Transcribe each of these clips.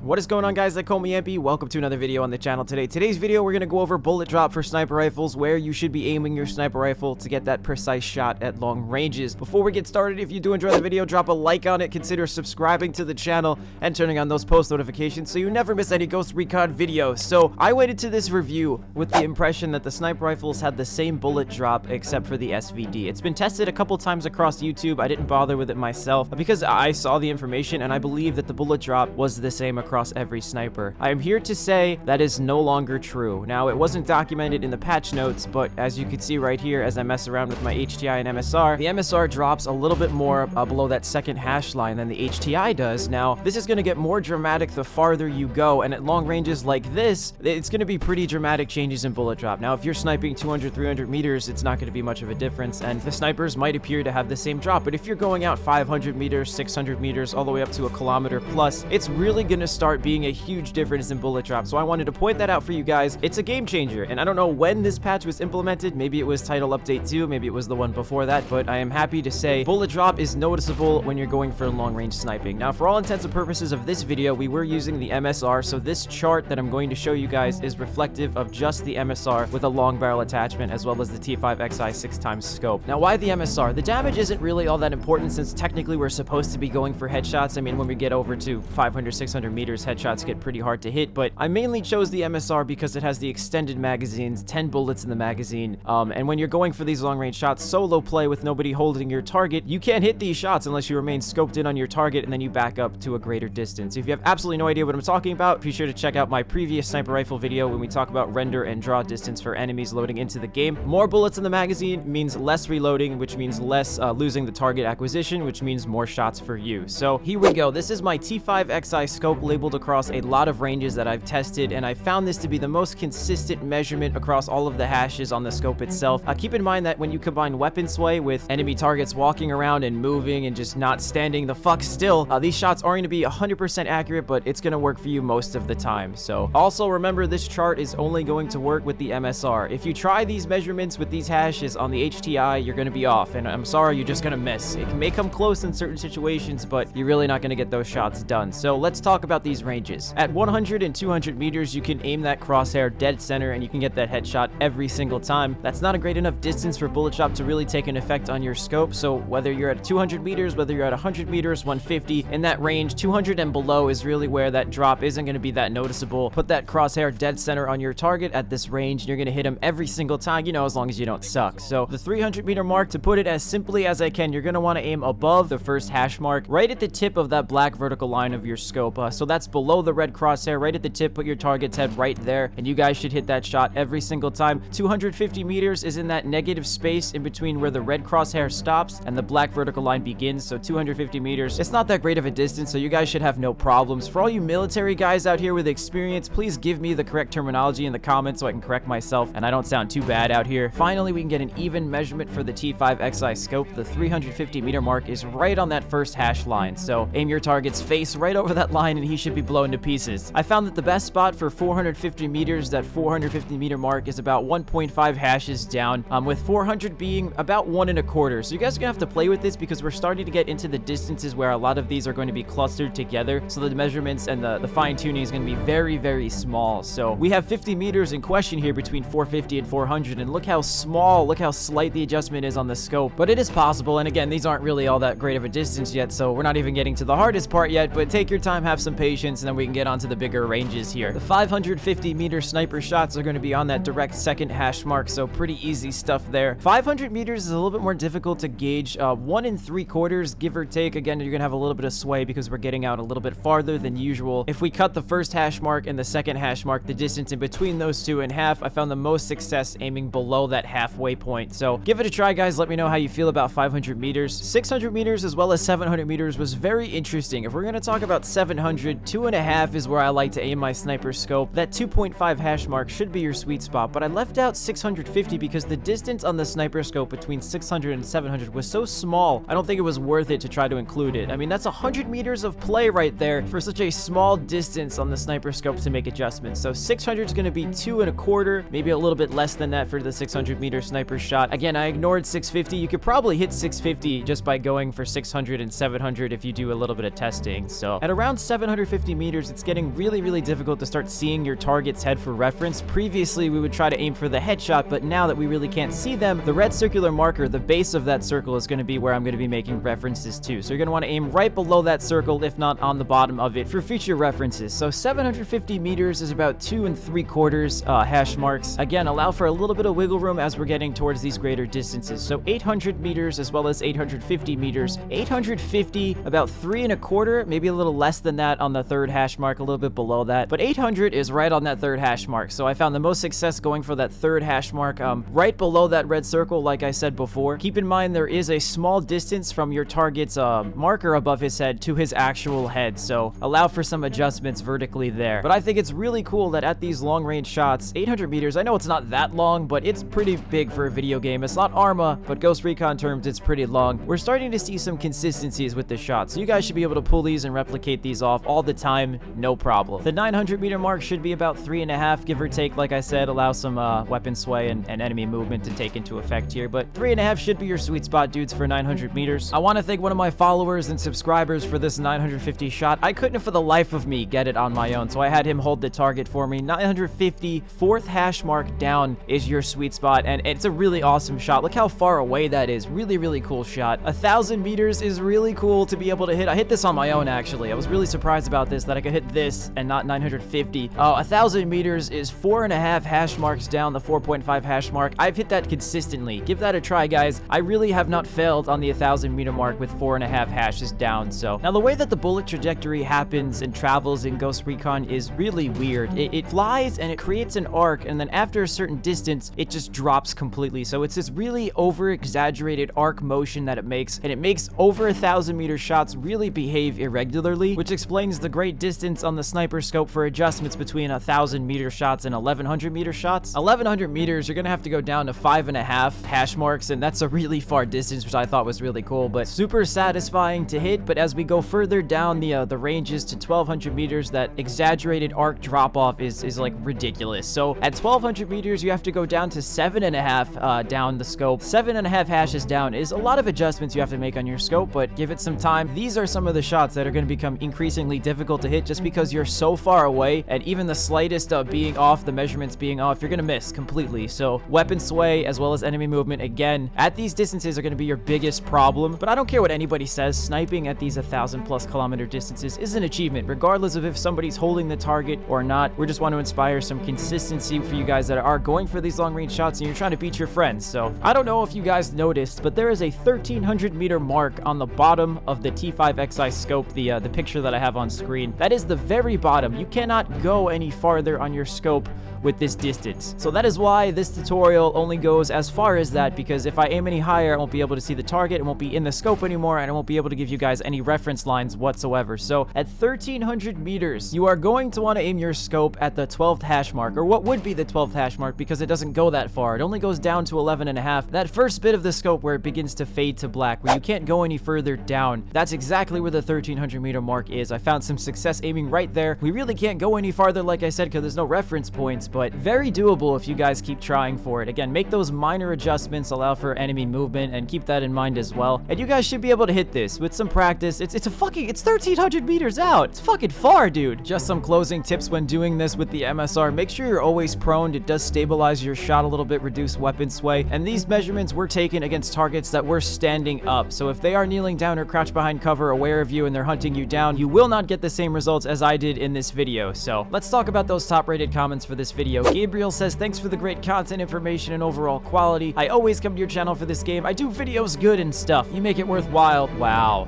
What is going on, guys? They call me Ampy. Welcome to another video on the channel today. Today's video, we're going to go over bullet drop for sniper rifles, where you should be aiming your sniper rifle to get that precise shot at long ranges. Before we get started, if you do enjoy the video, drop a like on it, consider subscribing to the channel, and turning on those post notifications so you never miss any Ghost Recon videos. So I went into this review with the impression that the sniper rifles had the same bullet drop except for the SVD. It's been tested a couple times across YouTube. I didn't bother with it myself because I saw the information and I believe that the bullet drop was the same across every sniper. I am here to say that is no longer true. Now, it wasn't documented in the patch notes, but as you can see right here, as I mess around with my HTI and MSR, the MSR drops a little bit more below that second hash line than the HTI does. Now, this is going to get more dramatic the farther you go, and at long ranges like this, it's going to be pretty dramatic changes in bullet drop. Now, if you're sniping 200, 300 meters, it's not going to be much of a difference, and the snipers might appear to have the same drop, but if you're going out 500 meters, 600 meters, all the way up to a kilometer plus, it's really going to start being a huge difference in bullet drop. So I wanted to point that out for you guys. It's a game changer, and I don't know when this patch was implemented. Maybe it was title update 2, maybe it was the one before that, but I am happy to say bullet drop is noticeable when you're going for long range sniping. Now, for all intents and purposes of this video, we were using the MSR, so this chart that I'm going to show you guys is reflective of just the MSR with a long barrel attachment, as well as the T5XI 6x scope. Now, why the MSR? The damage isn't really all that important, since technically we're supposed to be going for headshots. I mean, when we get over to 500, 600 meters, headshots get pretty hard to hit, but I mainly chose the MSR because it has the extended magazines, 10 bullets in the magazine, and when you're going for these long range shots, solo play with nobody holding your target, you can't hit these shots unless you remain scoped in on your target and then you back up to a greater distance. If you have absolutely no idea what I'm talking about, be sure to check out my previous sniper rifle video when we talk about render and draw distance for enemies loading into the game. More bullets in the magazine means less reloading, which means less losing the target acquisition, which means more shots for you. So here we go. This is my T5XI scope labeled across a lot of ranges that I've tested, and I found this to be the most consistent measurement across all of the hashes on the scope itself. Keep in mind that when you combine weapon sway with enemy targets walking around and moving and just not standing the fuck still, these shots aren't going to be 100% accurate, but it's going to work for you most of the time. So also remember, this chart is only going to work with the MSR. If you try these measurements with these hashes on the HTI, you're going to be off, and I'm sorry, you're just going to miss. It may come close in certain situations, but you're really not going to get those shots done. So let's talk about these ranges. At 100 and 200 meters, you can aim that crosshair dead center and you can get that headshot every single time. That's not a great enough distance for bullet drop to really take an effect on your scope. So whether you're at 200 meters, whether you're at 100 meters, 150, in that range, 200 and below is really where that drop isn't going to be that noticeable. Put that crosshair dead center on your target at this range and you're going to hit him every single time, you know, as long as you don't suck. So the 300 meter mark, to put it as simply as I can, you're going to want to aim above the first hash mark, right at the tip of that black vertical line of your scope. So that's below the red crosshair, right at the tip. Put your target's head right there, and you guys should hit that shot every single time. 250 meters is in that negative space in between where the red crosshair stops and the black vertical line begins. So 250 meters, it's not that great of a distance, so you guys should have no problems. For all you military guys out here with experience, please give me the correct terminology in the comments so I can correct myself and I don't sound too bad out here. Finally, we can get an even measurement for the T5XI scope. The 350 meter mark is right on that first hash line, so aim your target's face right over that line and he should be blown to pieces. I found that the best spot for 450 meters, that 450 meter mark, is about 1.5 hashes down, with 400 being about 1.25. So you guys are gonna have to play with this because we're starting to get into the distances where a lot of these are going to be clustered together, so the measurements and the fine-tuning is going to be very, very small. So we have 50 meters in question here between 450 and 400, and look how small, look how slight the adjustment is on the scope, but it is possible. And again, these aren't really all that great of a distance yet, so we're not even getting to the hardest part yet, but take your time, have some patience, and then we can get on to the bigger ranges here. The 550 meter sniper shots are going to be on that direct second hash mark, so pretty easy stuff there. 500 meters is a little bit more difficult to gauge. 1 3/4, give or take. Again, you're gonna have a little bit of sway because we're getting out a little bit farther than usual. If we cut the first hash mark and the second hash mark, the distance in between those two in half, I found the most success aiming below that halfway point. So give it a try, guys. Let me know how you feel about 500 meters. 600 meters as well as 700 meters was very interesting. If we're gonna talk about 700, 2.5 is where I like to aim my sniper scope. That 2.5 hash mark should be your sweet spot, but I left out 650 because the distance on the sniper scope between 600 and 700 was so small, I don't think it was worth it to try to include it. I mean, that's 100 meters of play right there for such a small distance on the sniper scope to make adjustments. So 600 is going to be 2.25, maybe a little bit less than that for the 600 meter sniper shot. Again, I ignored 650. You could probably hit 650 just by going for 600 and 700 if you do a little bit of testing. So at around 750 750 meters, it's getting really difficult to start seeing your target's head for reference. Previously, we would try to aim for the headshot, but now that we really can't see them, the red circular marker, the base of that circle, is going to be where I'm going to be making references to. So you're going to want to aim right below that circle, if not on the bottom of it, for future references. So 750 meters is about 2 3/4 hash marks. Again, allow for a little bit of wiggle room as we're getting towards these greater distances. So 800 meters as well as 850 meters. 850, about 3 1/4, maybe a little less than that on the third hash mark, a little bit below that. But 800 is right on that third hash mark. So I found the most success going for that third hash mark, right below that red circle, like I said before. Keep in mind there is a small distance from your target's marker above his head to his actual head, so allow for some adjustments vertically there. But I think it's really cool that at these long-range shots, 800 meters, I know it's not that long, but it's pretty big for a video game. It's not Arma, but Ghost Recon terms, it's pretty long. We're starting to see some consistencies with the shots, so you guys should be able to pull these and replicate these off all the time, no problem. The 900 meter mark should be about 3.5, give or take. Like I said, allow some weapon sway and enemy movement to take into effect here, but 3.5 should be your sweet spot, dudes, for 900 meters. I want to thank one of my followers and subscribers for this 950 shot. I couldn't for the life of me get it on my own, so I had him hold the target for me. 950, fourth hash mark down is your sweet spot, and it's a really awesome shot. Look how far away that is. Really cool shot. 1,000 meters is really cool to be able to hit. I hit this on my own, actually. I was really surprised about this, that I could hit this and not 950. 1,000 meters is 4.5 hash marks down, the 4.5 hash mark. I've hit that consistently. Give that a try, guys. I really have not failed on the 1,000 meter mark with 4.5 hashes down. So now the way that the bullet trajectory happens and travels in Ghost Recon is really weird. It flies and it creates an arc, and then after a certain distance, it just drops completely. So it's this really over-exaggerated arc motion that it makes, and it makes over 1,000 meter shots really behave irregularly, which explains the great distance on the sniper scope for adjustments between 1,000 meter shots and 1,100 meter shots. 1,100 meters, you're gonna have to go down to 5.5 hash marks, and that's a really far distance, which I thought was really cool, but super satisfying to hit. But as we go further down the ranges to 1,200 meters, that exaggerated arc drop-off is like ridiculous. So at 1,200 meters, you have to go down to 7.5 down the scope. 7.5 hashes down is a lot of adjustments you have to make on your scope, but give it some time. These are some of the shots that are going to become increasingly difficult to hit just because you're so far away, and even the slightest being off, the measurements being off, you're going to miss completely. So weapon sway as well as enemy movement, again, at these distances are going to be your biggest problem. But I don't care what anybody says, sniping at these 1,000+ kilometer distances is an achievement, regardless of if somebody's holding the target or not. We just want to inspire some consistency for you guys that are going for these long-range shots and you're trying to beat your friends. So I don't know if you guys noticed, but there is a 1,300 meter mark on the bottom of the T5XI scope, the picture that I have on screen. That is the very bottom. You cannot go any farther on your scope with this distance. So that is why this tutorial only goes as far as that, because if I aim any higher, I won't be able to see the target, it won't be in the scope anymore, and I won't be able to give you guys any reference lines whatsoever. So at 1,300 meters, you are going to want to aim your scope at the 12th hash mark, or what would be the 12th hash mark, because it doesn't go that far. It only goes down to 11.5. That first bit of the scope where it begins to fade to black, where you can't go any further down, that's exactly where the 1,300 meter mark is. I found some success aiming right there. We really can't go any farther, like I said, because there's no reference points, but very doable if you guys keep trying for it. Again, make those minor adjustments, allow for enemy movement, and keep that in mind as well. And you guys should be able to hit this with some practice. It's 1,300 meters out. It's fucking far, dude. Just some closing tips when doing this with the MSR. Make sure you're always prone. It does stabilize your shot a little bit, reduce weapon sway. And these measurements were taken against targets that were standing up. So if they are kneeling down or crouched behind cover, aware of you, and they're hunting you down, you will not get the same results as I did in this video. So let's talk about those top-rated comments for this video. Gabriel says, thanks for the great content, information, and overall quality. I always come to your channel for this game. I do videos good and stuff. You make it worthwhile. Wow.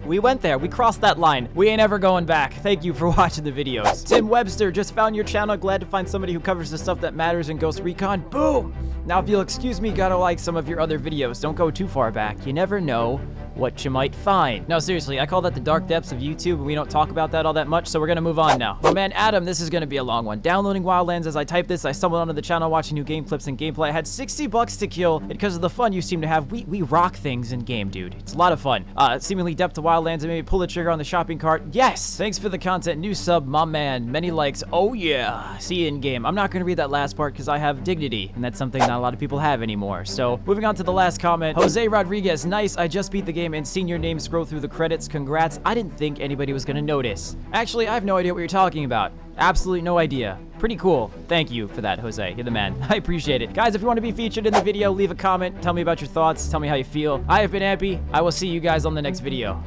We went there. We crossed that line. We ain't ever going back. Thank you for watching the videos. Tim Webster, just found your channel. Glad to find somebody who covers the stuff that matters in Ghost Recon. Boo! Now, if you'll excuse me, gotta like some of your other videos. Don't go too far back. You never know what you might find. No, seriously, I call that the dark depths of YouTube, and we don't talk about that all that much, so we're gonna move on now. My man Adam, this is gonna be a long one. Downloading Wildlands. As I type this, I stumbled onto the channel watching new game clips and gameplay. I had 60 bucks to kill, and because of the fun you seem to have, we rock things in game, dude. It's a lot of fun. Seemingly depth to Wildlands, and maybe pull the trigger on the shopping cart. Yes! Thanks for the content. New sub, my man. Many likes. Oh yeah. See you in game. I'm not gonna read that last part because I have dignity, and that's something not a lot of people have anymore. So, moving on to the last comment. Jose Rodriguez, nice. I just beat the game name and seen your name scroll through the credits. Congrats. I didn't think anybody was gonna notice. Actually, I have no idea what you're talking about. Absolutely no idea. Pretty cool. Thank you for that, Jose. You're the man. I appreciate it. Guys, if you want to be featured in the video, leave a comment. Tell me about your thoughts. Tell me how you feel. I have been Ampy. I will see you guys on the next video.